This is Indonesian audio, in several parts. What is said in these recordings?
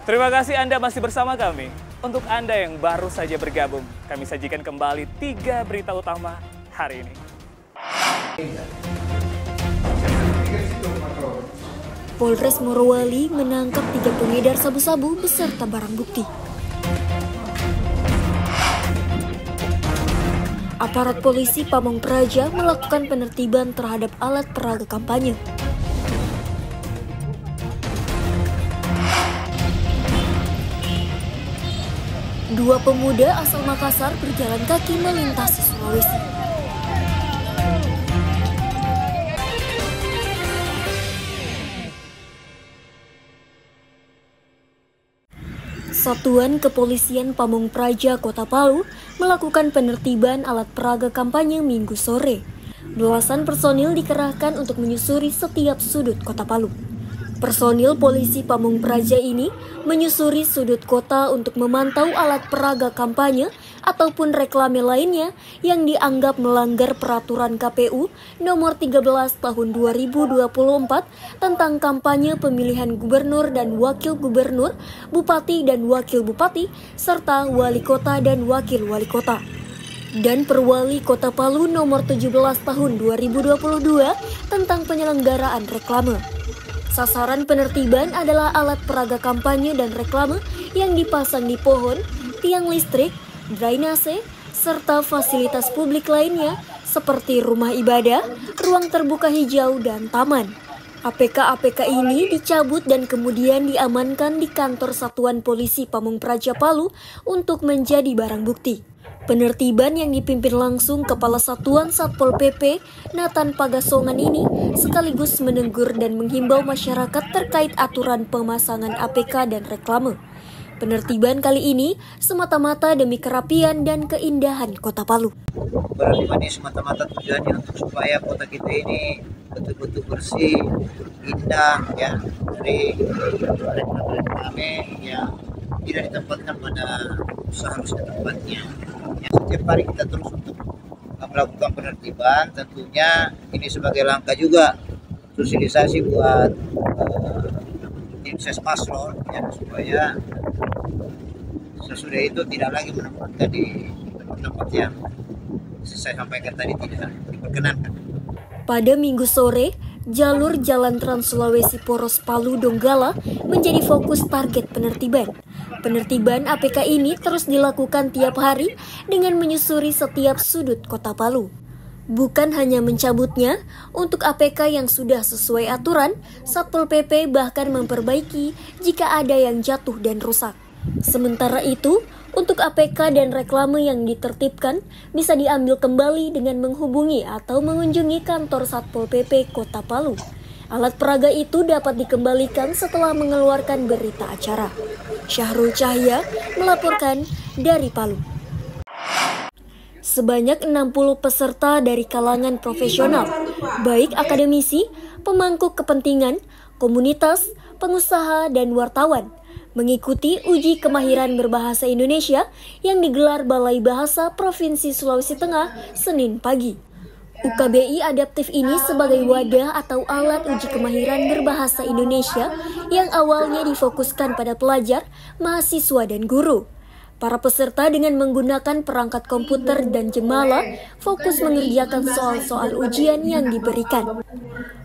Terima kasih Anda masih bersama kami. Untuk Anda yang baru saja bergabung, kami sajikan kembali 3 berita utama hari ini. Polres Morowali menangkap 3 pengedar sabu-sabu beserta barang bukti. Aparat polisi Pamong Praja melakukan penertiban terhadap alat peraga kampanye. Dua pemuda asal Makassar berjalan kaki melintasi Sulawesi. Satuan Kepolisian Pamong Praja Kota Palu melakukan penertiban alat peraga kampanye Minggu sore. Belasan personil dikerahkan untuk menyusuri setiap sudut Kota Palu. Personil polisi Pamong Praja ini menyusuri sudut kota untuk memantau alat peraga kampanye ataupun reklame lainnya yang dianggap melanggar peraturan KPU nomor 13 tahun 2024 tentang kampanye pemilihan gubernur dan wakil gubernur, bupati dan wakil bupati, serta wali kota dan wakil wali kota. Dan Perwali Kota Palu nomor 17 tahun 2022 tentang penyelenggaraan reklame. Sasaran penertiban adalah alat peraga kampanye dan reklame yang dipasang di pohon, tiang listrik, drainase, serta fasilitas publik lainnya seperti rumah ibadah, ruang terbuka hijau, dan taman. APK-APK ini dicabut dan kemudian diamankan di kantor Satuan Polisi Pamong Praja Palu untuk menjadi barang bukti. Penertiban yang dipimpin langsung Kepala Satuan Satpol PP Nathan Pagasongan ini sekaligus menegur dan menghimbau masyarakat terkait aturan pemasangan APK dan reklame. Penertiban kali ini semata-mata demi kerapian dan keindahan Kota Palu. Penertiban ini semata-mata tujuannya untuk supaya kota kita ini betul-betul bersih, indah, ya, dari reklame yang tidak ditempatkan pada seharusnya tempatnya. Ya, setiap hari kita terus untuk melakukan penertiban, tentunya ini sebagai langkah juga sosialisasi buat tim ses paslon, ya, supaya sesudah itu tidak lagi menempatkan di tempat-tempat yang saya sampaikan tadi tidak diperkenankan. Pada Minggu sore, jalur Jalan Trans Sulawesi Poros Palu Donggala menjadi fokus target penertiban. Penertiban APK ini terus dilakukan tiap hari dengan menyusuri setiap sudut Kota Palu. Bukan hanya mencabutnya, untuk APK yang sudah sesuai aturan, Satpol PP bahkan memperbaiki jika ada yang jatuh dan rusak. Sementara itu, untuk APK dan reklame yang ditertibkan bisa diambil kembali dengan menghubungi atau mengunjungi kantor Satpol PP Kota Palu. Alat peraga itu dapat dikembalikan setelah mengeluarkan berita acara. Syahrul Cahya melaporkan dari Palu. Sebanyak 60 peserta dari kalangan profesional, baik akademisi, pemangku kepentingan, komunitas, pengusaha, dan wartawan, mengikuti uji kemahiran berbahasa Indonesia yang digelar Balai Bahasa Provinsi Sulawesi Tengah Senin pagi. UKBI adaptif ini sebagai wadah atau alat uji kemahiran berbahasa Indonesia yang awalnya difokuskan pada pelajar, mahasiswa, dan guru. Para peserta dengan menggunakan perangkat komputer dan jemala fokus mengerjakan soal-soal ujian yang diberikan.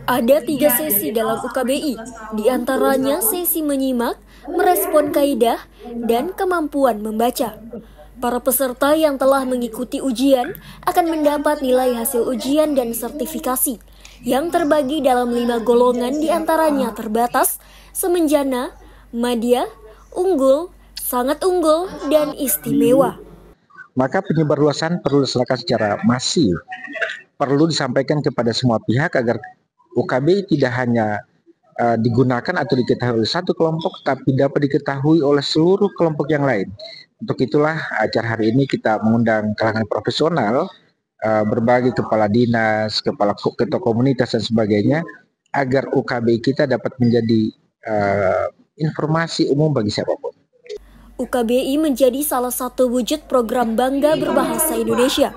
Ada 3 sesi dalam UKBI, diantaranya sesi menyimak, merespon kaidah, dan kemampuan membaca. Para peserta yang telah mengikuti ujian akan mendapat nilai hasil ujian dan sertifikasi yang terbagi dalam 5 golongan diantaranya terbatas, semenjana, madya, unggul, sangat unggul, dan istimewa. Maka penyebarluasan perlu dilaksanakan secara masif. Perlu disampaikan kepada semua pihak agar UKBI tidak hanya digunakan atau diketahui oleh satu kelompok, tapi dapat diketahui oleh seluruh kelompok yang lain. Untuk itulah acara hari ini kita mengundang kalangan profesional, berbagai kepala dinas, kepala ketua komunitas dan sebagainya, agar UKBI kita dapat menjadi informasi umum bagi siapapun. UKBI menjadi salah satu wujud program Bangga Berbahasa Indonesia.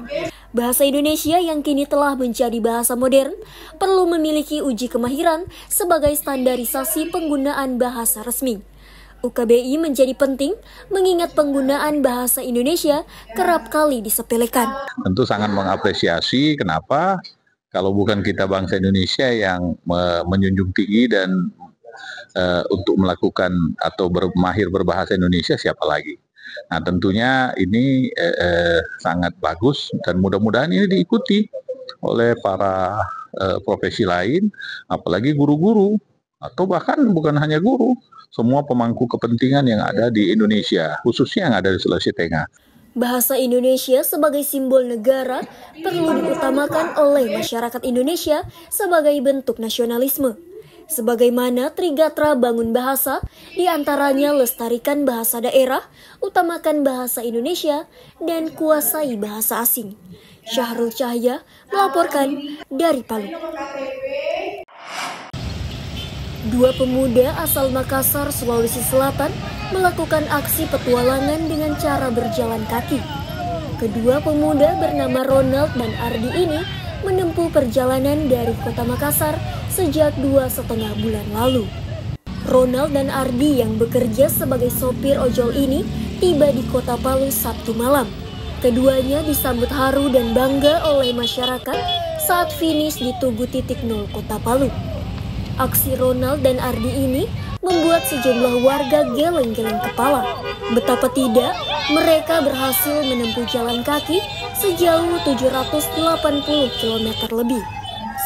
Bahasa Indonesia yang kini telah menjadi bahasa modern perlu memiliki uji kemahiran sebagai standarisasi penggunaan bahasa resmi. UKBI menjadi penting mengingat penggunaan bahasa Indonesia kerap kali disepelekan. Tentu sangat mengapresiasi kenapa kalau bukan kita bangsa Indonesia yang menjunjung tinggi dan untuk melakukan atau mahir berbahasa Indonesia, siapa lagi. Nah tentunya ini sangat bagus dan mudah-mudahan ini diikuti oleh para profesi lain, apalagi guru-guru atau bahkan bukan hanya guru, semua pemangku kepentingan yang ada di Indonesia, khususnya yang ada di Sulawesi Tengah. Bahasa Indonesia sebagai simbol negara perlu diutamakan oleh masyarakat Indonesia sebagai bentuk nasionalisme. Sebagaimana Trigatra Bangun Bahasa, diantaranya lestarikan bahasa daerah, utamakan bahasa Indonesia, dan kuasai bahasa asing. Syahrul Cahya melaporkan dari Palu. Dua pemuda asal Makassar, Sulawesi Selatan melakukan aksi petualangan dengan cara berjalan kaki. Kedua pemuda bernama Ronald dan Ardi ini menempuh perjalanan dari kota Makassar sejak 2,5 bulan lalu. Ronald dan Ardi yang bekerja sebagai sopir ojol ini tiba di kota Palu Sabtu malam. Keduanya disambut haru dan bangga oleh masyarakat saat finish di Tugu Titik Nol Kota Palu. Aksi Ronald dan Ardi ini membuat sejumlah warga geleng-geleng kepala. Betapa tidak, mereka berhasil menempuh jalan kaki sejauh 780 km lebih.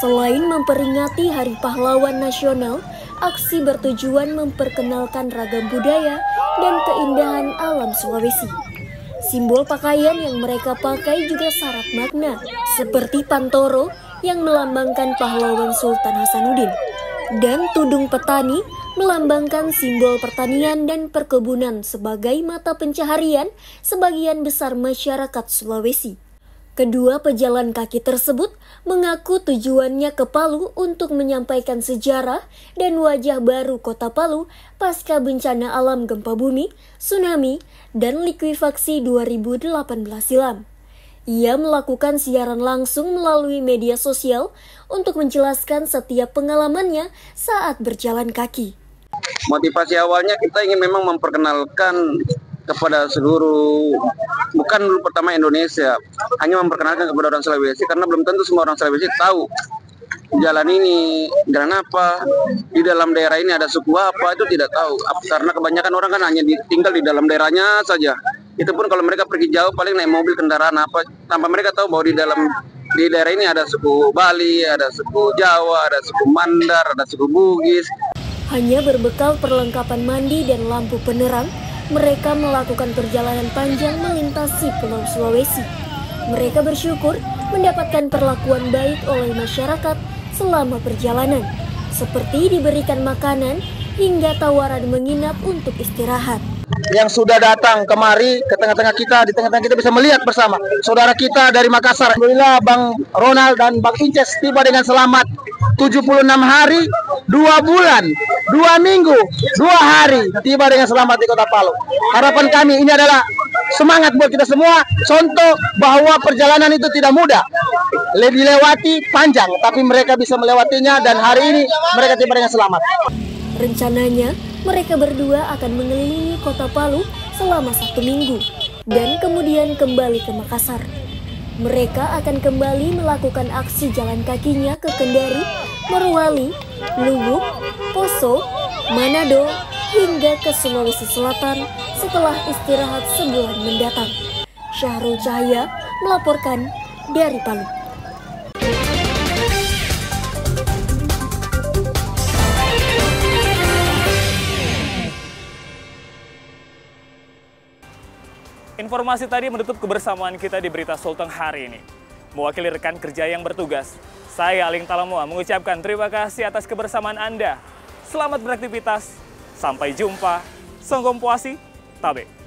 Selain memperingati Hari Pahlawan Nasional, aksi bertujuan memperkenalkan ragam budaya dan keindahan alam Sulawesi. Simbol pakaian yang mereka pakai juga syarat makna, seperti pantoro yang melambangkan pahlawan Sultan Hasanuddin, dan tudung petani melambangkan simbol pertanian dan perkebunan sebagai mata pencaharian sebagian besar masyarakat Sulawesi. Kedua pejalan kaki tersebut mengaku tujuannya ke Palu untuk menyampaikan sejarah dan wajah baru kota Palu pasca bencana alam gempa bumi, tsunami, dan likuifaksi 2018 silam. Ia melakukan siaran langsung melalui media sosial untuk menjelaskan setiap pengalamannya saat berjalan kaki. Motivasi awalnya kita ingin memang memperkenalkan kepada seluruh, bukan dulu pertama Indonesia, hanya memperkenalkan kepada orang Sulawesi karena belum tentu semua orang Sulawesi tahu jalan ini, jalan apa, di dalam daerah ini ada suku apa, itu tidak tahu. Karena kebanyakan orang kan hanya tinggal di dalam daerahnya saja. Itu pun kalau mereka pergi jauh paling naik mobil kendaraan apa, tanpa mereka tahu bahwa di daerah ini ada suku Bali, ada suku Jawa, ada suku Mandar, ada suku Bugis. Hanya berbekal perlengkapan mandi dan lampu penerang, mereka melakukan perjalanan panjang melintasi Pulau Sulawesi. Mereka bersyukur mendapatkan perlakuan baik oleh masyarakat selama perjalanan, seperti diberikan makanan hingga tawaran menginap untuk istirahat. Yang sudah datang kemari ke tengah-tengah kita, di tengah-tengah kita bisa melihat bersama saudara kita dari Makassar. Alhamdulillah Bang Ronald dan Bang Inces tiba dengan selamat. 76 hari, 2 bulan, 2 minggu, 2 hari tiba dengan selamat di Kota Palu. Harapan kami ini adalah semangat buat kita semua, contoh bahwa perjalanan itu tidak mudah, dilewati panjang, tapi mereka bisa melewatinya dan hari ini mereka tiba dengan selamat. Rencananya, mereka berdua akan mengelilingi Kota Palu selama 1 minggu dan kemudian kembali ke Makassar. Mereka akan kembali melakukan aksi jalan kakinya ke Kendari, Morowali, Luwuk, Poso, Manado, hingga ke Sulawesi Selatan setelah istirahat sebulan mendatang. Syahrul Cahya melaporkan dari Palu. Informasi tadi menutup kebersamaan kita di Berita Sulteng hari ini. Mewakili rekan kerja yang bertugas, saya Aling Talamoa mengucapkan terima kasih atas kebersamaan Anda. Selamat beraktivitas, sampai jumpa. Songgom Puasi, Tabe.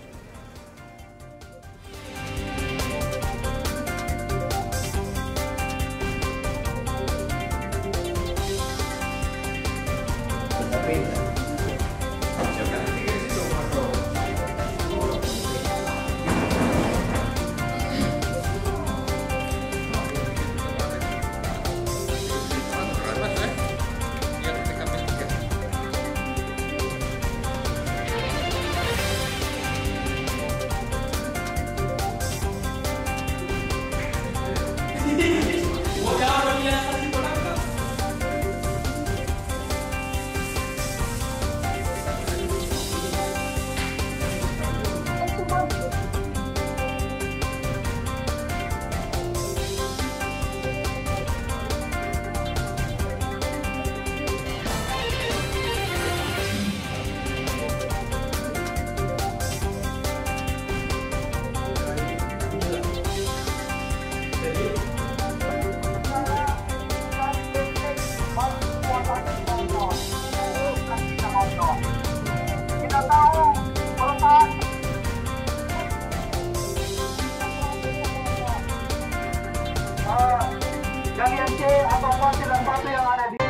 bagian C atau pasir dan batu yang ada di